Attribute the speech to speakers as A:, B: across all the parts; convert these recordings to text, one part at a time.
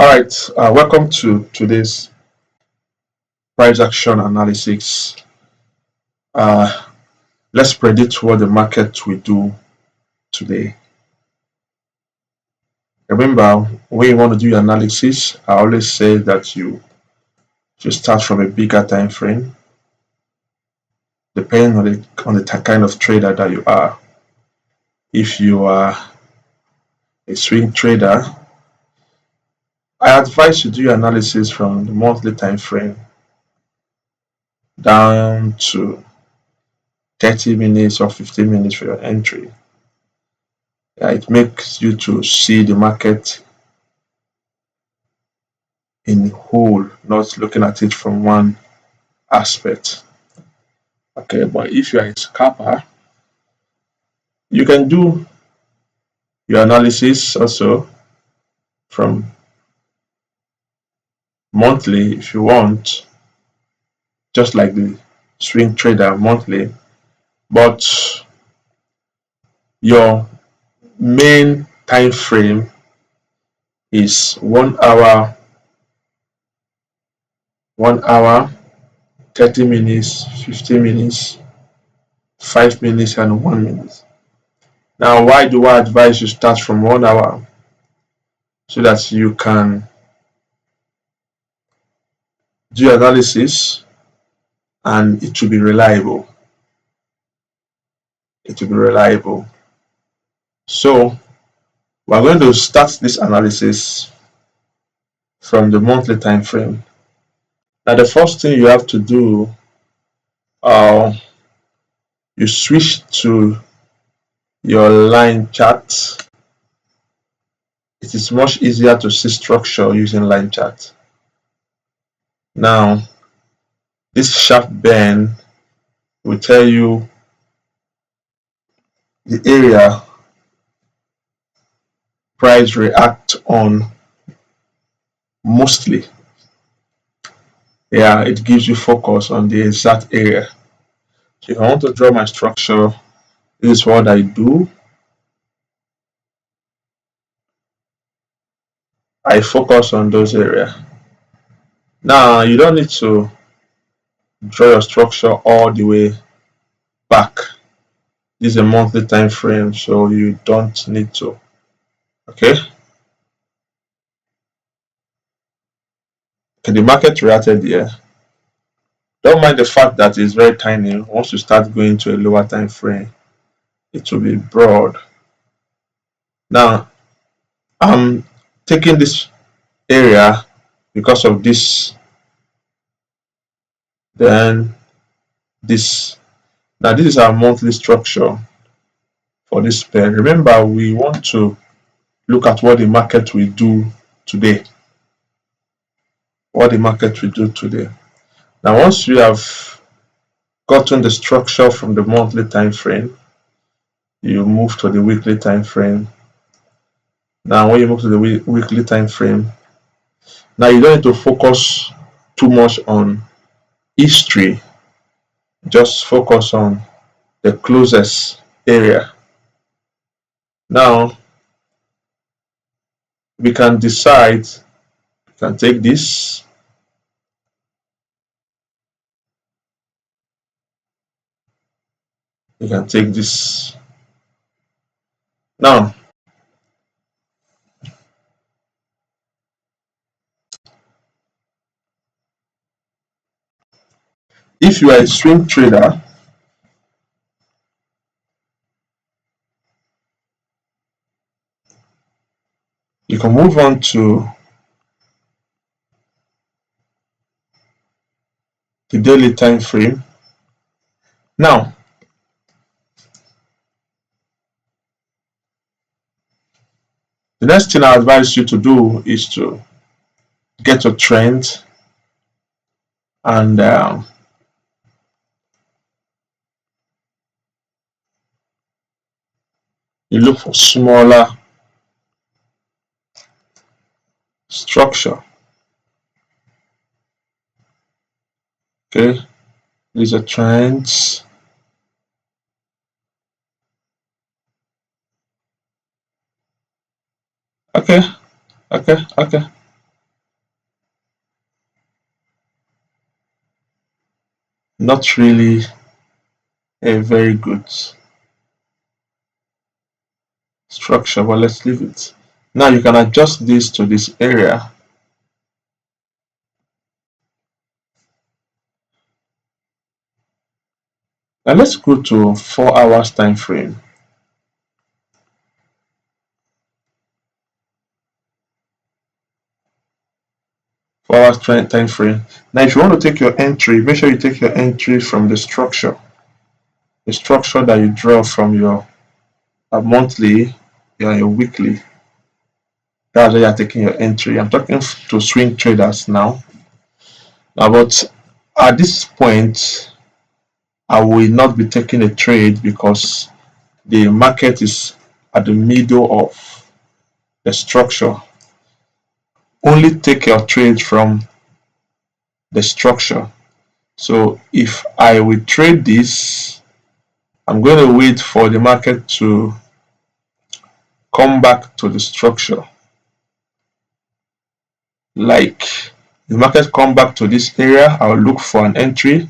A: All right, welcome to today's price action analysis. Uh, let's predict what the market will do today. Remember, when you want to do your analysis, I always say that you should start from a bigger time frame, depending on the kind of trader that you are. If you are a swing trader, I advise you do your analysis from the monthly time frame down to 30 minutes or 15 minutes for your entry. It makes you to see the market in whole, not looking at it from one aspect. Okay, but if you are a scalper, you can do your analysis also from monthly if you want, just like the swing trader monthly, but your main time frame is 1 hour, 30 minutes, 15 minutes, 5 minutes, and 1 minute. Now, why do I advise you start from 1 hour? So that you can do analysis and it will be reliable. It will be reliable. So we're going to start this analysis from the monthly time frame. Now the first thing you have to do, you switch to your line chart. It is much easier to see structure using line chart. Now this sharp bend will tell you the area price react on mostly. Yeah, it gives you focus on the exact area. So if I want to draw my structure, this is what I do. I focus on those areas. Now you don't need to draw your structure all the way back. This is a monthly time frame, so you don't need to. Okay. Okay, the market reacted here. Don't mind the fact that it's very tiny. Once you start going to a lower time frame, it will be broad. Now I'm taking this area because of this, then this. Now this is our monthly structure for this pair. Remember, we want to look at what the market will do today. What the market will do today. Now once you have gotten the structure from the monthly time frame, you move to the weekly time frame. Now when you move to the weekly time frame, now you don't need to focus too much on history, just focus on the closest area. Now we can decide, we can take this, we can take this. Now if you are a swing trader, you can move on to the daily time frame. Now the next thing I advise you to do is to get a trend and you look for smaller structure. Okay, these are trends. Okay. not really a very good structure, but let's leave it. Now you can adjust this to this area. Now let's go to 4 hours time frame. 4 hours time frame. Now if you want to take your entry, make sure you take your entry from the structure that you draw from your monthly, your weekly. That's where you're taking your entry. I'm talking to swing traders now. But at this point, I will not be taking a trade because the market is at the middle of the structure. Only take your trade from the structure. So if I will trade this, I'm going to wait for the market to come back to the structure. Like the market come back to this area, I'll look for an entry.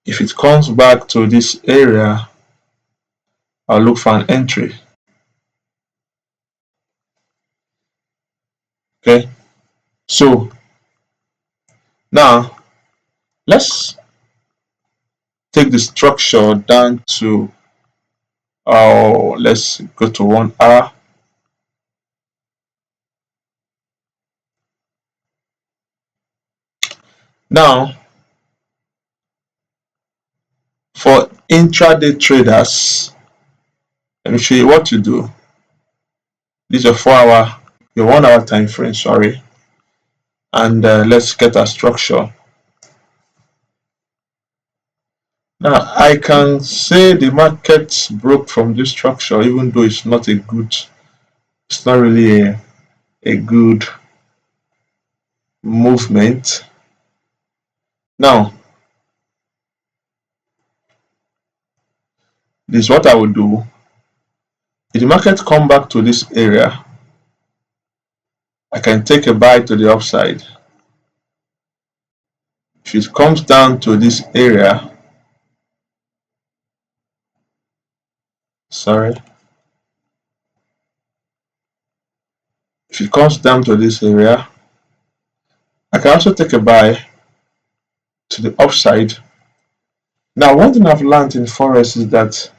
A: If it comes back to this area, I'll look for an entry. Okay, so now let's take the structure down to let's go to 1 hour. Now for intraday traders, let me show you what to do. This is your 4 hour, your 1 hour time frame, sorry. And let's get a structure. Now I can say the market broke from this structure, even though it's not really a good movement. Now this is what I would do. If the market come back to this area, I can take a buy to the upside. If it comes down to this area, if it comes down to this area, I can also take a buy to the upside. Now one thing I've learned in Forex is that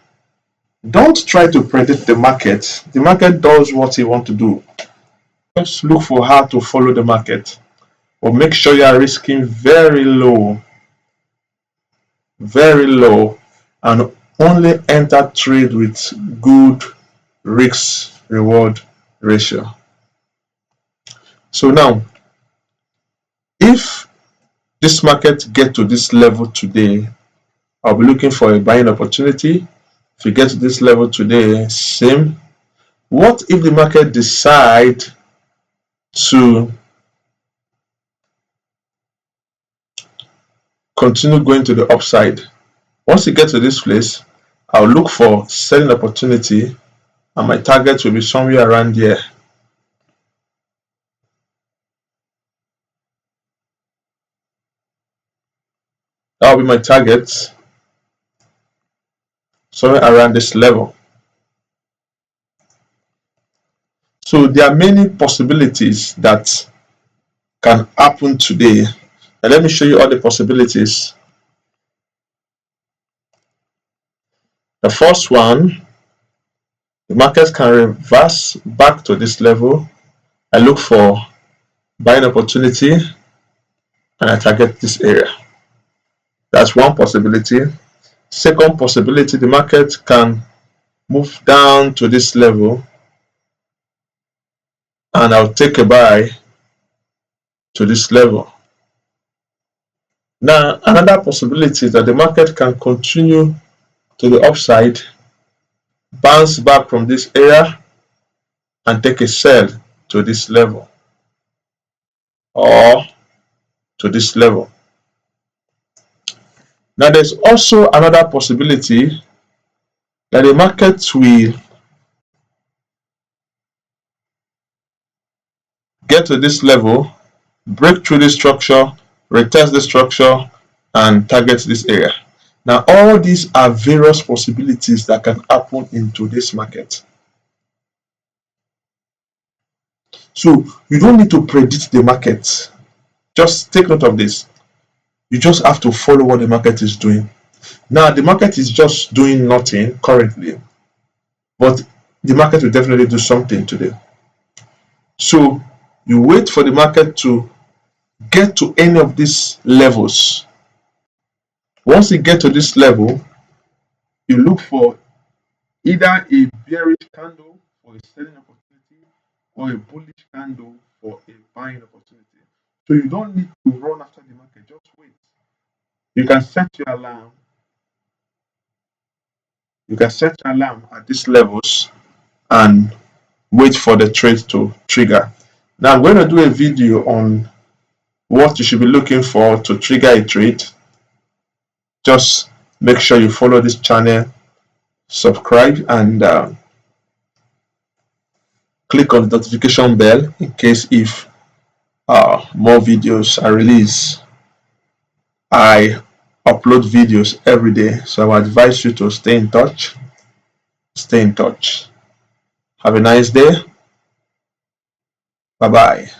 A: don't try to predict the market. The market does what it wants to do. Just look for how to follow the market, but make sure you are risking very low, and only enter trade with good risk reward ratio. So now if this market get to this level today, I'll be looking for a buying opportunity. If you get to this level today, same. What if the market decide to continue going to the upside? Once you get to this place, I'll look for selling opportunity, and my target will be somewhere around here. That will be my target, somewhere around this level. So there are many possibilities that can happen today, and let me show you all the possibilities. The first one, the market can reverse back to this level. I look for buying opportunity and I target this area. That's one possibility. Second possibility, the market can move down to this level and I'll take a buy to this level. Now another possibility is that the market can continue to the upside, bounce back from this area and take a sell to this level or to this level. Now there's also another possibility that the market will get to this level, break through this structure retest the structure, and target this area. Now, all these are various possibilities that can happen in today's market. So you don't need to predict the market. Just take note of this. You just have to follow what the market is doing. Now, the market is just doing nothing currently, but the market will definitely do something today. So you wait for the market to get to any of these levels. Once you get to this level, you look for either a bearish candle for a selling opportunity or a bullish candle for a buying opportunity. So you don't need to run after the market, just wait. You can set your alarm. You can set your alarm at these levels and wait for the trade to trigger. Now I'm going to do a video on what you should be looking for to trigger a trade. Just make sure you follow this channel, subscribe, and click on the notification bell in case if more videos are released. I upload videos every day, so I advise you to stay in touch. Stay in touch. Have a nice day. Bye bye.